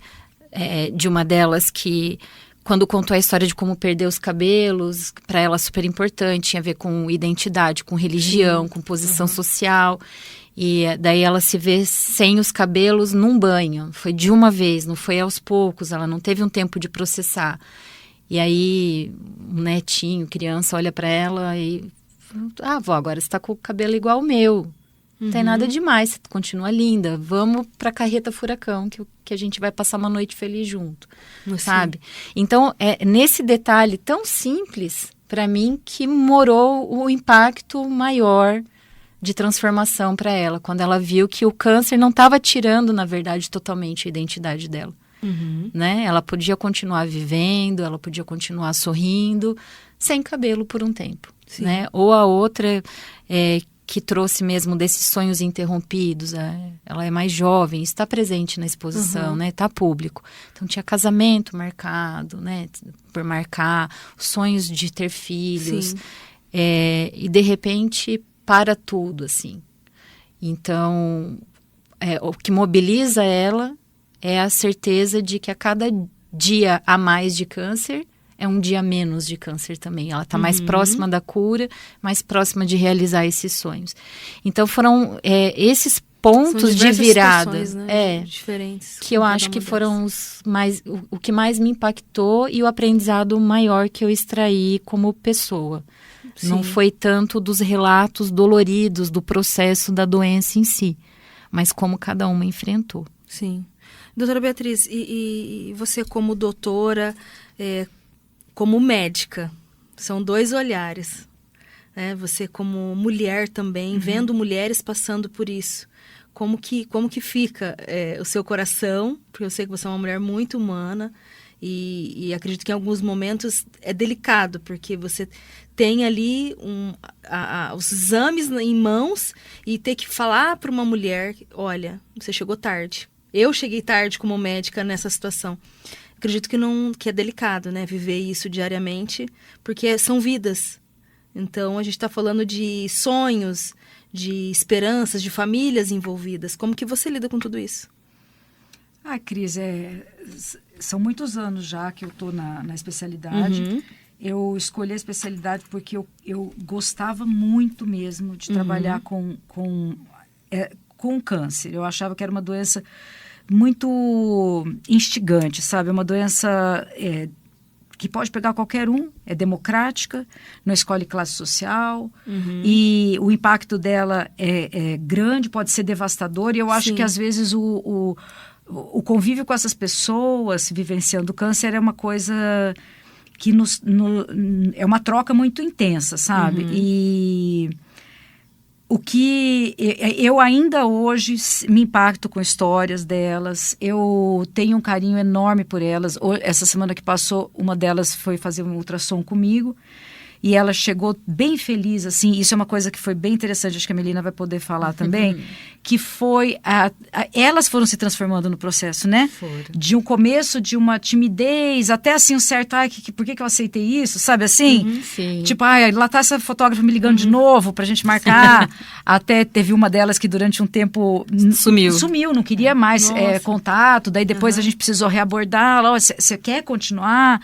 de uma delas que, quando contou a história de como perder os cabelos, para ela super importante, tinha a ver com identidade, com religião, com posição social. E daí ela se vê sem os cabelos num banho. Foi de uma vez, não foi aos poucos, ela não teve um tempo de processar. E aí, um netinho, criança, olha para ela e... vó, agora você tá com o cabelo igual o meu. Não tem nada demais, você continua linda. Vamos pra carreta furacão, que a gente vai passar uma noite feliz junto, sabe? Então, nesse detalhe tão simples, para mim, que morou o impacto maior de transformação para ela. Quando ela viu que o câncer não estava tirando, na verdade, totalmente a identidade dela. Né? Ela podia continuar vivendo, ela podia continuar sorrindo, sem cabelo por um tempo. Né? Ou a outra... que trouxe mesmo desses sonhos interrompidos, ela é mais jovem, está presente na exposição, né? Está público. Então tinha casamento marcado, né? Por marcar, sonhos de ter filhos, e de repente para tudo, assim. Então, o que mobiliza ela é a certeza de que a cada dia a mais de câncer é um dia menos de câncer também. Ela está mais próxima da cura, mais próxima de realizar esses sonhos. Então, foram esses pontos de virada, né? Diferentes, que eu acho que foram o que mais me impactou e o aprendizado maior que eu extraí como pessoa. Não foi tanto dos relatos doloridos do processo da doença em si, mas como cada uma enfrentou. Sim. Doutora Beatriz, e você como doutora... como médica, são dois olhares, né? Você como mulher também, vendo mulheres passando por isso, como que fica o seu coração, porque eu sei que você é uma mulher muito humana e acredito que em alguns momentos é delicado, porque você tem ali os exames em mãos e ter que falar para uma mulher, olha, você chegou tarde. Eu cheguei tarde como médica nessa situação. Acredito que é delicado, né? Viver isso diariamente, porque são vidas. Então, a gente está falando de sonhos, de esperanças, de famílias envolvidas. Como que você lida com tudo isso? Cris, são muitos anos já que eu estou na especialidade. Eu escolhi a especialidade porque eu gostava muito mesmo de trabalhar com câncer. Eu achava que era uma doença muito instigante, sabe? É uma doença que pode pegar qualquer um, é democrática, não escolhe classe social, e o impacto dela é grande, pode ser devastador, e eu acho que às vezes o convívio com essas pessoas vivenciando câncer é uma coisa que é uma troca muito intensa, sabe? E... o que eu ainda hoje me impacto com histórias delas, eu tenho um carinho enorme por elas. Essa semana que passou, uma delas foi fazer um ultrassom comigo e ela chegou bem feliz, assim, isso é uma coisa que foi bem interessante, acho que a Melina vai poder falar também, que foi, elas foram se transformando no processo, né? Foram. De um começo, de uma timidez, até assim um certo, por que eu aceitei isso, sabe assim? Sim. Tipo, lá tá essa fotógrafa me ligando de novo pra gente marcar, até teve uma delas que durante um tempo sumiu, não queria mais contato, daí depois a gente precisou reabordá-la, você quer continuar?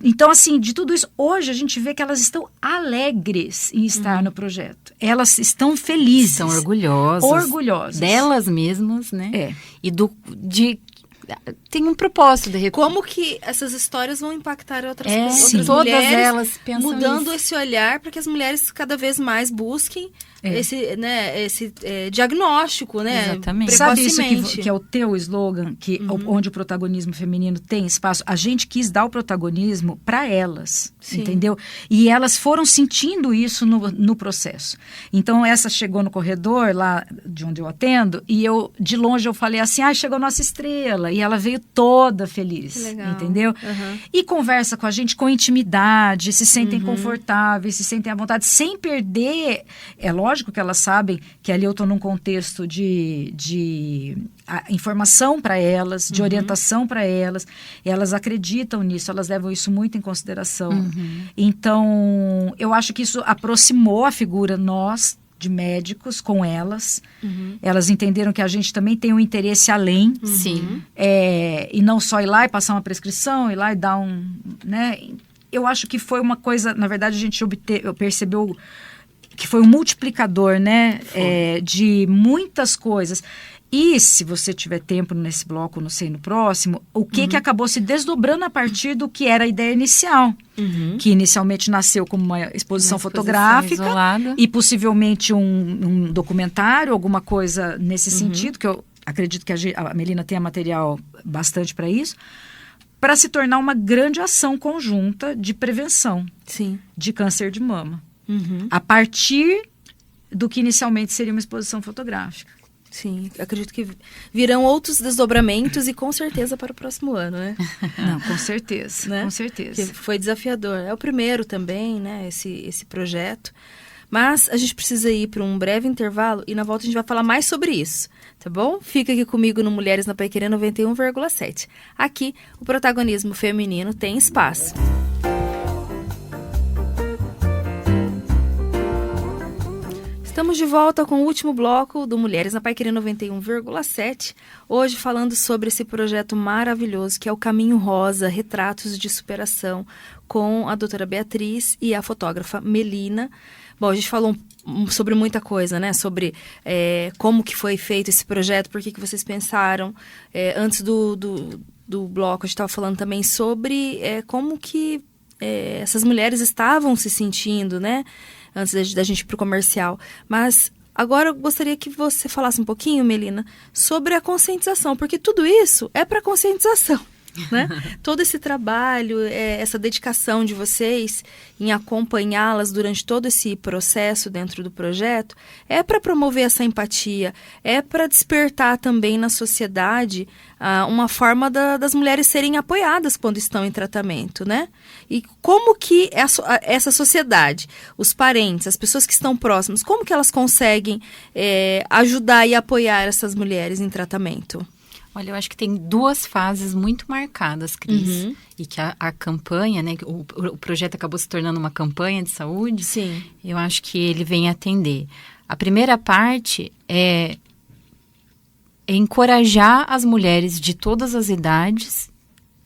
Então, assim, de tudo isso, hoje a gente vê que elas estão alegres em estar no projeto. Elas estão felizes. São orgulhosas. Delas mesmas, né? E tem um propósito de repente. Como que essas histórias vão impactar outras mulheres? Todas elas pensam mudando esse olhar para que as mulheres cada vez mais busquem esse diagnóstico, né? Exatamente. Sabe isso que é o teu slogan, onde o protagonismo feminino tem espaço? A gente quis dar o protagonismo para elas, entendeu? E elas foram sentindo isso no processo. Então, essa chegou no corredor lá de onde eu atendo e de longe eu falei assim, chegou a nossa estrela. E ela veio toda feliz, Que legal. entendeu? E conversa com a gente com intimidade, se sentem confortáveis, se sentem à vontade, sem perder. É lógico que elas sabem que ali eu estou num contexto de informação para elas, de orientação para elas, e elas acreditam nisso, elas levam isso muito em consideração. Então, eu acho que isso aproximou a figura nós, de médicos, com elas. Elas entenderam que a gente também tem um interesse além. Sim. E não só ir lá e passar uma prescrição, ir lá e dar né? Eu acho que foi uma coisa, na verdade, a gente percebeu que foi um multiplicador, né? De muitas coisas. E se você tiver tempo nesse bloco, não sei, no próximo, o que acabou se desdobrando a partir do que era a ideia inicial. Que inicialmente nasceu como uma exposição fotográfica isolada. E possivelmente um documentário, alguma coisa nesse sentido, que eu acredito que a Melina tenha material bastante para isso, para se tornar uma grande ação conjunta de prevenção de câncer de mama. A partir do que inicialmente seria uma exposição fotográfica. Sim, acredito que virão outros desdobramentos e com certeza para o próximo ano, né? Não, com certeza, né? Com certeza. Que foi desafiador. É o primeiro também, né, esse projeto. Mas a gente precisa ir para um breve intervalo e na volta a gente vai falar mais sobre isso, tá bom? Fica aqui comigo no Mulheres na Paiquerê 91,7. Aqui, o protagonismo feminino tem espaço. Estamos de volta com o último bloco do Mulheres na Paiquerê 91,7. Hoje falando sobre esse projeto maravilhoso que é o Caminho Rosa, Retratos de Superação, com a doutora Beatriz e a fotógrafa Melina. Bom, a gente falou sobre muita coisa, né? Sobre como que foi feito esse projeto, por que vocês pensaram. Antes do bloco, a gente estava falando também sobre como que essas mulheres estavam se sentindo, né? Antes da gente ir para o comercial. Mas agora eu gostaria que você falasse um pouquinho, Melina, sobre a conscientização, porque tudo isso é para conscientização, né? Todo esse trabalho, essa dedicação de vocês em acompanhá-las durante todo esse processo dentro do projeto, é para promover essa empatia, é para despertar também na sociedade uma forma das mulheres serem apoiadas quando estão em tratamento, né? E como que essa sociedade, os parentes, as pessoas que estão próximas, como que elas conseguem ajudar e apoiar essas mulheres em tratamento? Olha, eu acho que tem duas fases muito marcadas, Cris. E que a campanha, né? O projeto acabou se tornando uma campanha de saúde. Sim. Eu acho que ele vem atender. A primeira parte é encorajar as mulheres de todas as idades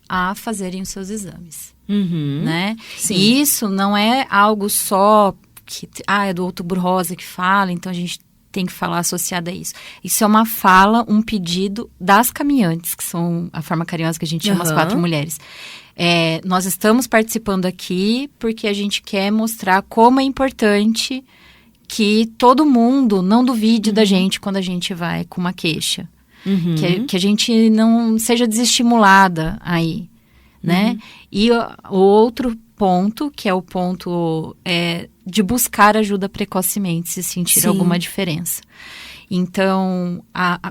a fazerem os seus exames. Né? Sim. E isso não é algo só que é do Outubro Rosa que fala, então a gente tem que falar associado a isso. Isso é uma fala, um pedido das caminhantes, que são a forma carinhosa que a gente chama as 4 mulheres. Nós estamos participando aqui porque a gente quer mostrar como é importante que todo mundo não duvide da gente quando a gente vai com uma queixa. Que a gente não seja desestimulada aí, né? E o outro ponto, que é o ponto de buscar ajuda precocemente, se sentir alguma diferença. Então,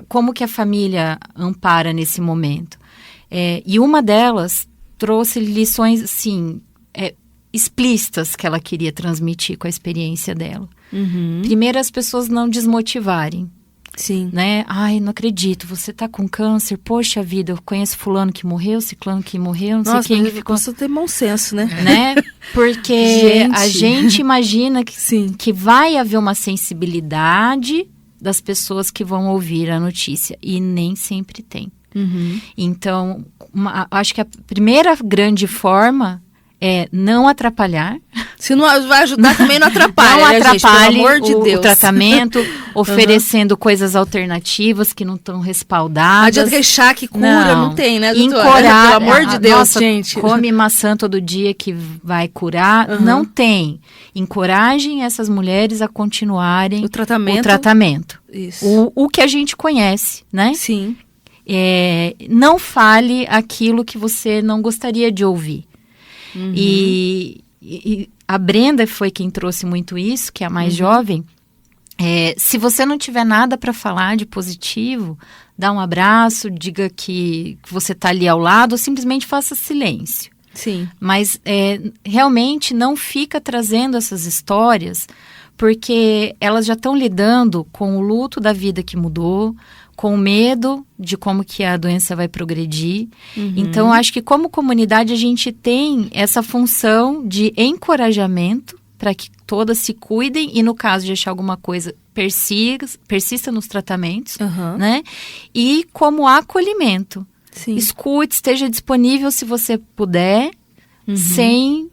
como que a família ampara nesse momento? E uma delas trouxe lições, assim, explícitas que ela queria transmitir com a experiência dela. Primeiro, as pessoas não desmotivarem. Sim. Né? Ai, não acredito, você tá com câncer, poxa vida, eu conheço fulano que morreu, ciclano que morreu, não sei quem que ficou... Nossa, tem bom senso, né? Porque a gente imagina que vai haver uma sensibilidade das pessoas que vão ouvir a notícia, e nem sempre tem. Então, acho que a primeira grande forma é não atrapalhar. Se não vai ajudar, também não atrapalha. Não atrapalhe, gente, pelo amor de Deus. O tratamento, oferecendo coisas alternativas que não estão respaldadas. Não adianta achar que cura, não tem, né, doutora? Encorar, pelo amor de Deus, nossa, gente. Come maçã todo dia que vai curar. Não tem. Encorajem essas mulheres a continuarem o tratamento. Isso. O que a gente conhece, né? Sim. Não fale aquilo que você não gostaria de ouvir. E a Brenda foi quem trouxe muito isso, que é a mais jovem. Se você não tiver nada para falar de positivo, dá um abraço, diga que você está ali ao lado, ou simplesmente faça silêncio. Sim. Mas realmente não fica trazendo essas histórias, porque elas já estão lidando com o luto da vida que mudou, com o medo de como que a doença vai progredir. Então, acho que como comunidade a gente tem essa função de encorajamento para que todas se cuidem e, no caso de achar alguma coisa, persista nos tratamentos, né? E como acolhimento. Sim. Escute, esteja disponível se você puder, sem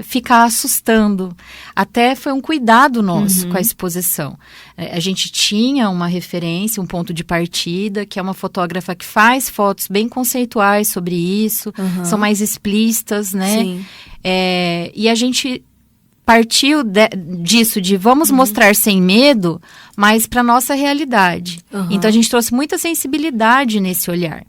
ficar assustando. Até foi um cuidado nosso com a exposição. A gente tinha uma referência, um ponto de partida, que é uma fotógrafa que faz fotos bem conceituais sobre isso, são mais explícitas, né? Sim. E a gente partiu disso, de vamos mostrar sem medo, mas para nossa realidade. Então, a gente trouxe muita sensibilidade nesse olhar.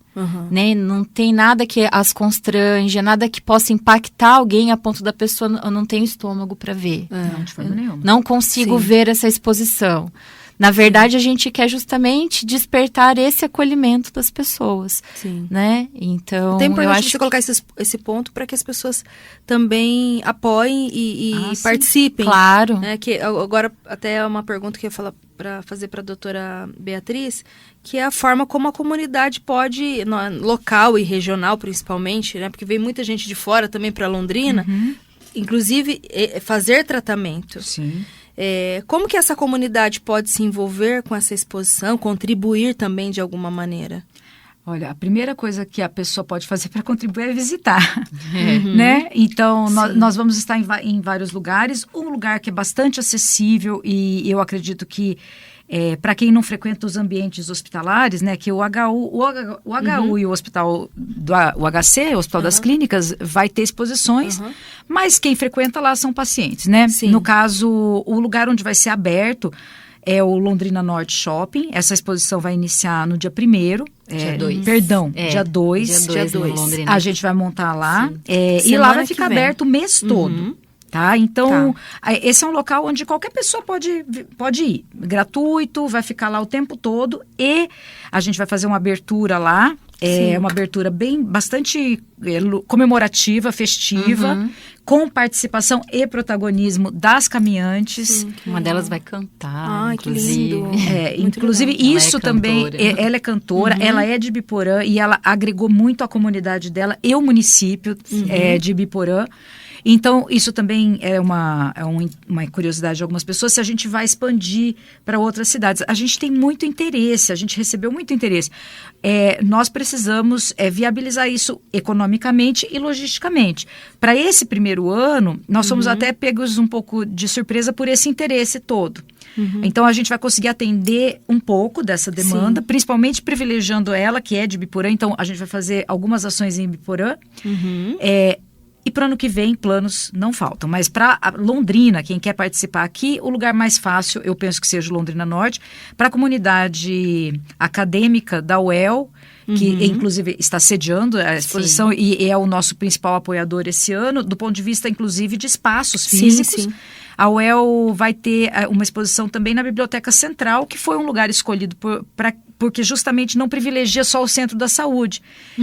Né? Não tem nada que as constranja, nada que possa impactar alguém a ponto da pessoa, eu não tenho estômago para ver. Não, de forma nenhuma. Não consigo ver essa exposição. Na verdade, a gente quer justamente despertar esse acolhimento das pessoas. Sim. Né? Então, é importante eu acho você colocar esse ponto para que as pessoas também apoiem e participem. Claro. Né? Que agora, até é uma pergunta que eu ia falar para fazer para a doutora Beatriz, que é a forma como a comunidade pode, local e regional principalmente, né? Porque veio muita gente de fora também para Londrina, inclusive fazer tratamento. Sim. Como que essa comunidade pode se envolver com essa exposição, contribuir também de alguma maneira? Olha, a primeira coisa que a pessoa pode fazer para contribuir é visitar, né? Então, nós vamos estar em vários lugares. Um lugar que é bastante acessível e eu acredito que para quem não frequenta os ambientes hospitalares, né, que o HU e o hospital o HC, o Hospital das Clínicas, vai ter exposições, mas quem frequenta lá são pacientes, né? Sim. No caso, o lugar onde vai ser aberto é o Londrina Norte Shopping. Essa exposição vai iniciar no dia 1º. Dia 2. Perdão, dia 2. Dia 2. A gente vai montar lá. E lá vai ficar aberto o mês todo. Tá? Então, esse é um local onde qualquer pessoa pode ir. Gratuito, vai ficar lá o tempo todo. E a gente vai fazer uma abertura lá. Uma abertura bastante comemorativa, festiva, com participação e protagonismo das caminhantes. Sim, uma delas vai cantar, inclusive. Que lindo. Inclusive, legal. isso também, ela é cantora, ela é de Ibiporã e ela agregou muito a comunidade dela e o município de Ibiporã. Então, isso também é uma curiosidade de algumas pessoas, se a gente vai expandir para outras cidades. A gente tem muito interesse, a gente recebeu muito interesse. Nós precisamos viabilizar isso economicamente e logisticamente. Para esse primeiro ano, nós somos até pegos um pouco de surpresa por esse interesse todo. Então, a gente vai conseguir atender um pouco dessa demanda, principalmente privilegiando ela, que é de Ibiporã. Então, a gente vai fazer algumas ações em Ibiporã. E para o ano que vem, planos não faltam. Mas para Londrina, quem quer participar aqui, o lugar mais fácil, eu penso que seja o Londrina Norte. Para a comunidade acadêmica da UEL, que inclusive está sediando a exposição e é o nosso principal apoiador esse ano, do ponto de vista, inclusive, de espaços físicos. Sim. A UEL vai ter uma exposição também na Biblioteca Central, que foi um lugar escolhido porque justamente não privilegia só o Centro da Saúde,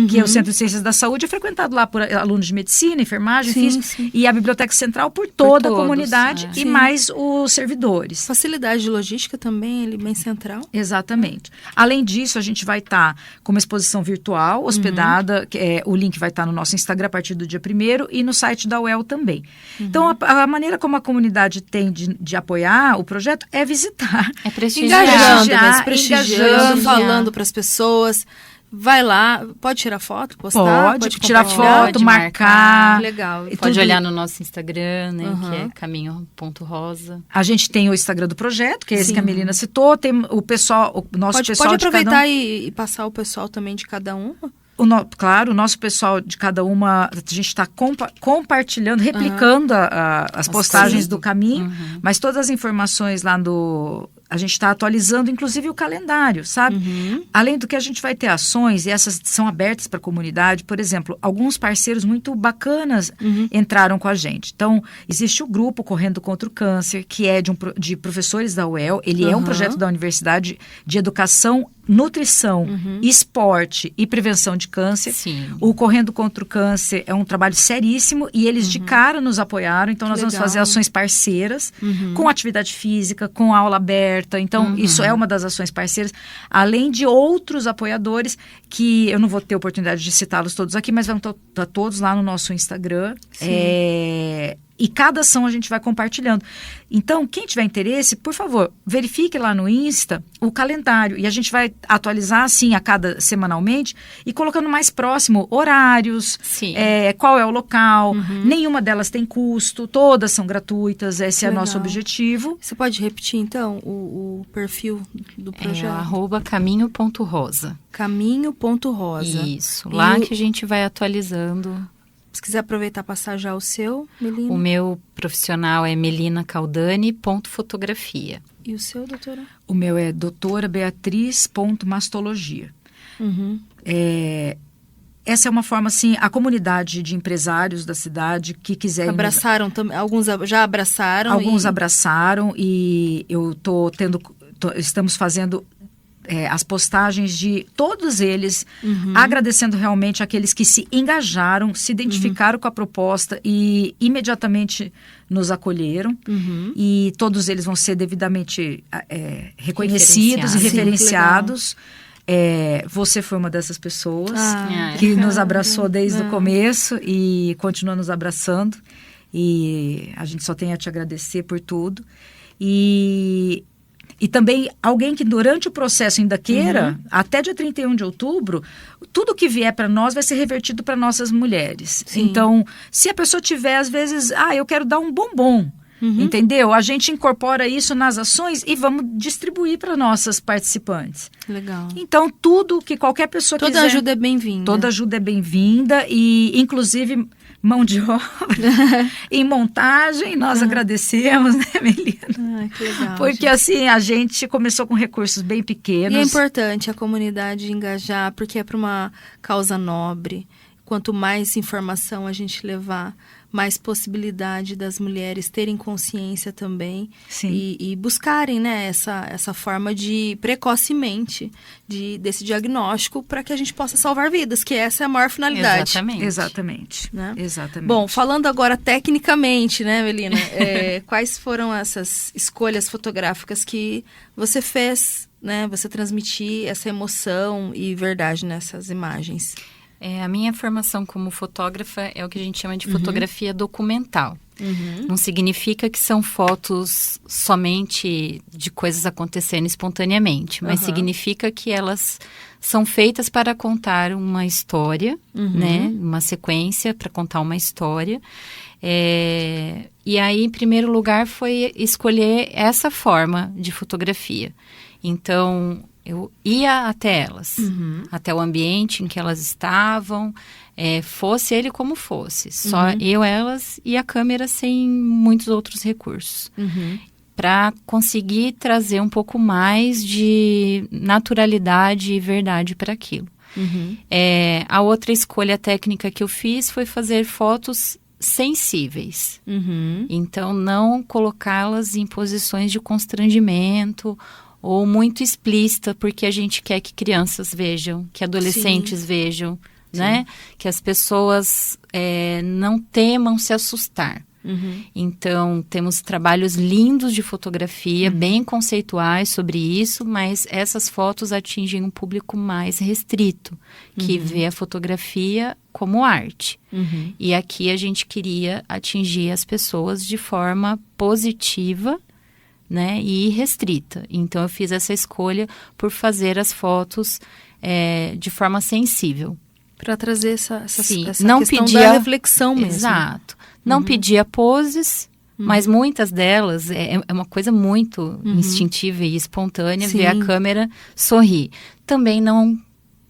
que é o Centro de Ciências da Saúde, é frequentado lá por alunos de medicina, enfermagem, física, e a Biblioteca Central por toda a comunidade e mais os servidores. Facilidade de logística também, ele bem central. Exatamente. Além disso, a gente vai estar com uma exposição virtual, hospedada, o link vai estar no nosso Instagram a partir do dia 1º e no site da UEL também. Então, a maneira como a comunidade tem de apoiar o projeto é visitar. É prestigiar. Prestigiando, falando para as pessoas. Vai lá, pode tirar foto, postar? Pode tirar foto, marcar. Legal. Pode olhar no nosso Instagram, né, que é caminho.rosa. A gente tem o Instagram do projeto, que é esse que a Melina citou. Tem o pessoal, o nosso pessoal pode aproveitar de cada e passar o pessoal também de cada uma? Claro, o nosso pessoal de cada uma, a gente está compartilhando, replicando as postagens do caminho, mas todas as informações lá a gente está atualizando, inclusive, o calendário, sabe? Além do que a gente vai ter ações, e essas são abertas para a comunidade. Por exemplo, alguns parceiros muito bacanas entraram com a gente. Então, existe o grupo Correndo contra o Câncer, que é de professores da UEL. Ele é um projeto da Universidade de Educação, Nutrição, Esporte e Prevenção de Câncer. Sim. O Correndo contra o Câncer é um trabalho seríssimo e eles de cara nos apoiaram. Então, nós vamos fazer ações parceiras com atividade física, com aula aberta. Então, isso é uma das ações parceiras. Além de outros apoiadores que eu não vou ter oportunidade de citá-los todos aqui, mas vão estar todos lá no nosso Instagram. E cada ação a gente vai compartilhando. Então, quem tiver interesse, por favor, verifique lá no Insta o calendário. E a gente vai atualizar, assim, semanalmente e colocando mais próximo horários, qual é o local. Nenhuma delas tem custo, todas são gratuitas. Esse é o nosso objetivo. Você pode repetir, então, o perfil do projeto? É @caminho.rosa. Caminho.rosa. Isso, lá que a gente vai atualizando. Se quiser aproveitar e passar já o seu, Melina. O meu profissional é melinacaldani.fotografia. E o seu, doutora? O meu é doutorabeatriz.mastologia. Essa é uma forma, assim, a comunidade de empresários da cidade que quiserem... Abraçaram também, alguns já abraçaram. Alguns abraçaram e eu estamos fazendo... as postagens de todos eles, agradecendo realmente aqueles que se engajaram, se identificaram com a proposta e imediatamente nos acolheram. E todos eles vão ser devidamente reconhecidos e referenciados. Você foi uma dessas pessoas que nos abraçou desde o começo e continua nos abraçando. E a gente só tem a te agradecer por tudo. E também alguém que durante o processo ainda queira, até dia 31 de outubro, tudo que vier para nós vai ser revertido para nossas mulheres. Sim. Então, se a pessoa tiver, às vezes, eu quero dar um bombom, entendeu? A gente incorpora isso nas ações e vamos distribuir para nossas participantes. Legal. Então, tudo que qualquer pessoa quiser... Toda ajuda é bem-vinda. Toda ajuda é bem-vinda e, inclusive... mão de obra, em montagem, nós agradecemos, né, Melina? Que legal. Porque, gente, assim, a gente começou com recursos bem pequenos. E é importante a comunidade engajar, porque é para uma causa nobre. Quanto mais informação a gente levar, mais possibilidade das mulheres terem consciência também. Sim. E buscarem, né, essa forma de, precocemente, desse diagnóstico para que a gente possa salvar vidas, que essa é a maior finalidade. Exatamente. Né? Exatamente. Bom, falando agora tecnicamente, né, Melina, quais foram essas escolhas fotográficas que você fez, né, você transmitir essa emoção e verdade nessas imagens? A minha formação como fotógrafa é o que a gente chama de fotografia documental. Não significa que são fotos somente de coisas acontecendo espontaneamente, mas significa que elas são feitas para contar uma história, né? Uma sequência para contar uma história. E aí, em primeiro lugar, foi escolher essa forma de fotografia. Então... eu ia até elas, até o ambiente em que elas estavam, fosse ele como fosse. Só eu, elas e a câmera sem muitos outros recursos. Para conseguir trazer um pouco mais de naturalidade e verdade para aquilo. A outra escolha técnica que eu fiz foi fazer fotos sensíveis. Então, não colocá-las em posições de constrangimento ou muito explícita, porque a gente quer que crianças vejam, que adolescentes vejam, né? Que as pessoas não temam se assustar. Então, temos trabalhos lindos de fotografia, bem conceituais sobre isso, mas essas fotos atingem um público mais restrito, que vê a fotografia como arte. E aqui a gente queria atingir as pessoas de forma positiva, né, e restrita. Então, eu fiz essa escolha por fazer as fotos de forma sensível. Para trazer essa não questão pedia, da reflexão mesmo. Exato. Não pedia poses, mas muitas delas é uma coisa muito instintiva e espontânea, ver a câmera sorrir. Também não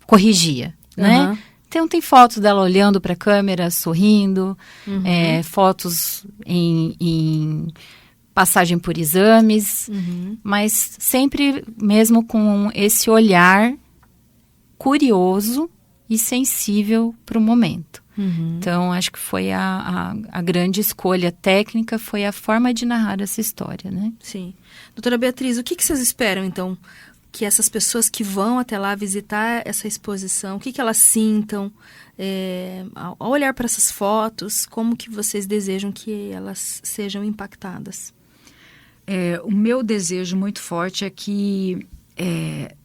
corrigia, né? Então, tem fotos dela olhando para a câmera, sorrindo, fotos em passagem por exames, mas sempre mesmo com esse olhar curioso e sensível para o momento. Então, acho que foi a grande escolha técnica, foi a forma de narrar essa história, né? Sim. Doutora Beatriz, o que vocês esperam, então, que essas pessoas que vão até lá visitar essa exposição, o que elas sintam ao olhar para essas fotos, como que vocês desejam que elas sejam impactadas? O meu desejo muito forte é que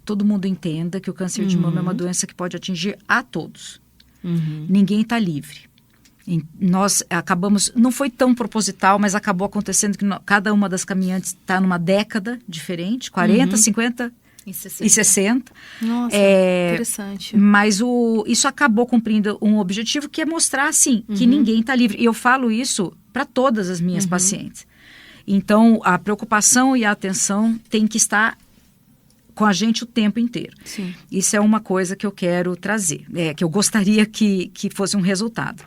todo mundo entenda que o câncer de mama é uma doença que pode atingir a todos. Ninguém está livre. Nós acabamos, não foi tão proposital, mas acabou acontecendo que cada uma das caminhantes está numa década diferente, 40, 50 e 60. Nossa, interessante. Mas isso acabou cumprindo um objetivo que é mostrar, assim, que ninguém está livre. E eu falo isso para todas as minhas pacientes. Então, a preocupação e a atenção tem que estar com a gente o tempo inteiro. Sim. Isso é uma coisa que eu quero trazer, que eu gostaria que fosse um resultado.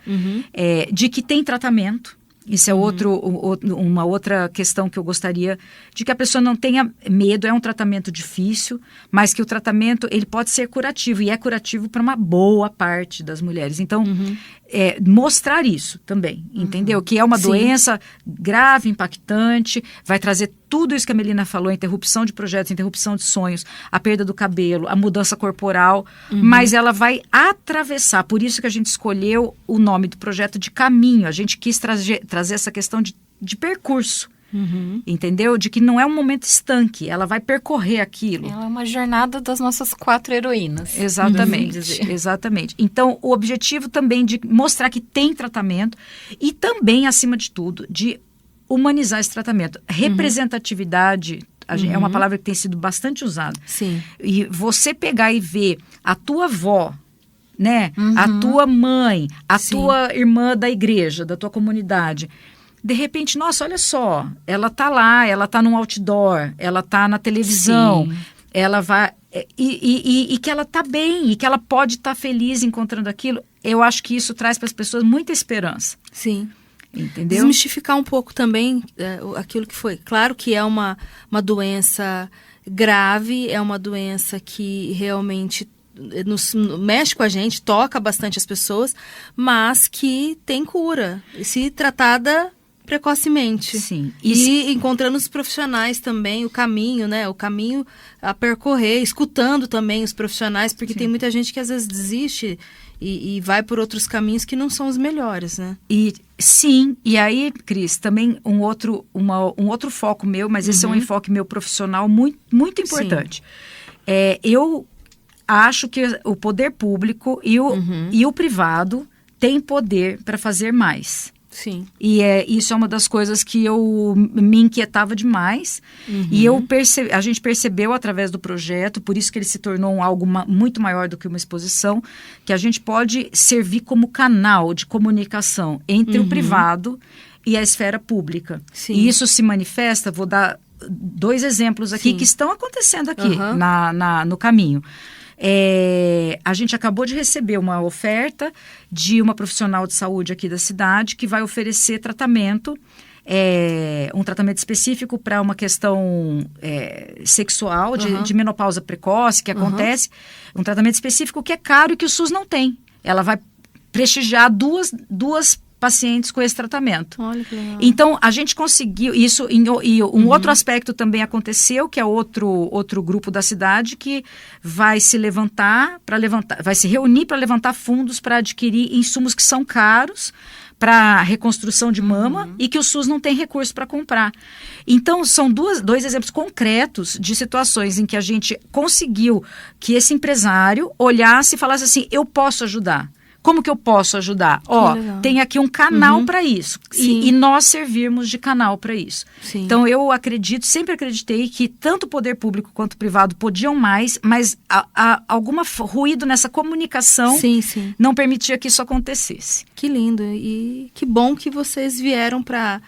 De que tem tratamento. Isso é uma outra questão que eu gostaria, de que a pessoa não tenha medo. É um tratamento difícil, mas que o tratamento ele pode ser curativo, e é curativo para uma boa parte das mulheres. Então, mostrar isso também, entendeu? Que é uma doença grave, impactante, vai trazer tudo isso que a Melina falou, interrupção de projetos, interrupção de sonhos, a perda do cabelo, a mudança corporal, mas ela vai atravessar. Por isso que a gente escolheu o nome do projeto de Caminho. A gente quis trazer essa questão de percurso, entendeu? De que não é um momento estanque, ela vai percorrer aquilo. Ela é uma jornada das nossas 4 heroínas. Exatamente, exatamente. Então, o objetivo também de mostrar que tem tratamento e também, acima de tudo, de humanizar esse tratamento. Representatividade é uma palavra que tem sido bastante usada. Sim. E você pegar e ver a tua avó, né? A tua mãe, a tua irmã da igreja, da tua comunidade. De repente, nossa, olha só, ela tá lá, ela tá num outdoor, ela tá na televisão, ela vai... E que ela tá bem, e que ela pode estar feliz encontrando aquilo. Eu acho que isso traz para as pessoas muita esperança. Sim. Entendeu? Desmistificar um pouco também aquilo que foi. Claro que é uma doença grave, é uma doença que realmente mexe com a gente, toca bastante as pessoas, mas que tem cura, se tratada precocemente. Sim. E encontrando os profissionais também, o caminho, né? O caminho a percorrer, escutando também os profissionais, porque tem muita gente que às vezes desiste e vai por outros caminhos que não são os melhores, né? E aí, Cris, também um outro foco meu, mas esse é um enfoque meu profissional muito, muito importante. Eu acho que o poder público e o privado têm poder para fazer mais. Sim. E isso é uma das coisas que eu me inquietava demais. E a gente percebeu através do projeto, por isso que ele se tornou algo muito maior do que uma exposição, que a gente pode servir como canal de comunicação entre o privado e a esfera pública. Sim. E isso se manifesta, vou dar 2 exemplos aqui que estão acontecendo aqui no caminho. A gente acabou de receber uma oferta de uma profissional de saúde aqui da cidade que vai oferecer tratamento, um tratamento específico para uma questão sexual, de menopausa precoce que acontece, um tratamento específico que é caro e que o SUS não tem. Ela vai prestigiar duas pacientes com esse tratamento. Olha que legal. Então, a gente conseguiu isso, e um outro aspecto também aconteceu, que é outro grupo da cidade que vai se vai se reunir para levantar fundos para adquirir insumos que são caros para reconstrução de mama e que o SUS não tem recurso para comprar. Então, são 2 exemplos concretos de situações em que a gente conseguiu que esse empresário olhasse e falasse assim, eu posso ajudar. Como que eu posso ajudar? Tem aqui um canal para isso. E nós servirmos de canal para isso. Sim. Então, eu sempre acreditei que tanto o poder público quanto o privado podiam mais, mas algum ruído nessa comunicação não permitia que isso acontecesse. Que lindo. E que bom que vocês vieram para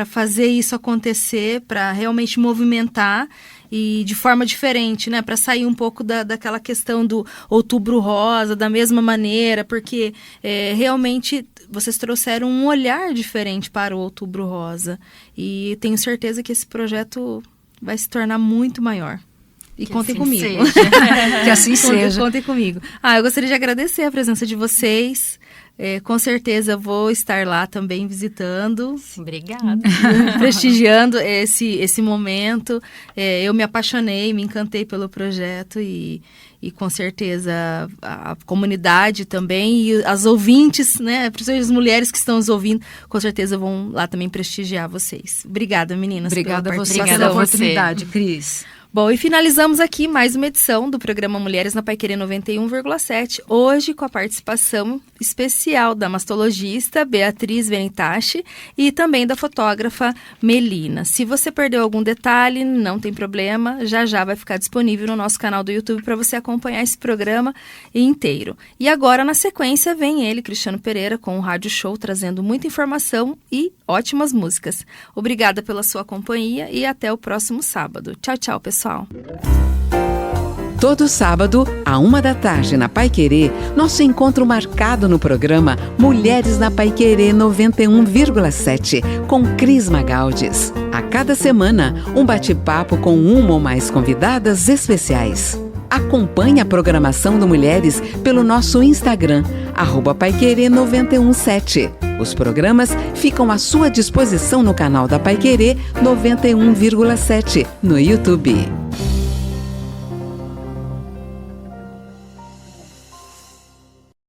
fazer isso acontecer, para realmente movimentar e de forma diferente, né? Para sair um pouco daquela questão do Outubro Rosa, da mesma maneira, porque realmente vocês trouxeram um olhar diferente para o Outubro Rosa. E tenho certeza que esse projeto vai se tornar muito maior. E que contem assim comigo. Que assim seja. Contem comigo. Eu gostaria de agradecer a presença de vocês. Com certeza vou estar lá também visitando. Obrigada. Prestigiando esse momento. Eu me apaixonei, me encantei pelo projeto e com certeza a comunidade também e as ouvintes, né, principalmente as mulheres que estão nos ouvindo, com certeza vão lá também prestigiar vocês. Obrigada, meninas. Obrigada pela a você participação. pela oportunidade, Cris. Bom, e finalizamos aqui mais uma edição do programa Mulheres na Paiquerê 91,7, hoje com a participação especial da mastologista Beatriz Venitachi e também da fotógrafa Melina. Se você perdeu algum detalhe, não tem problema, já vai ficar disponível no nosso canal do YouTube para você acompanhar esse programa inteiro. E agora, na sequência, vem ele, Cristiano Pereira, com o Rádio Show, trazendo muita informação e ótimas músicas. Obrigada pela sua companhia e até o próximo sábado. Tchau, tchau, pessoal. Todo sábado, à 13h, na Paiquerê, nosso encontro marcado no programa Mulheres na Paiquerê 91,7, com Cris Magaldes. A cada semana, um bate-papo com uma ou mais convidadas especiais. Acompanhe a programação do Mulheres pelo nosso Instagram, @paiquerê917. Os programas ficam à sua disposição no canal da Paiquerê 91,7, no YouTube.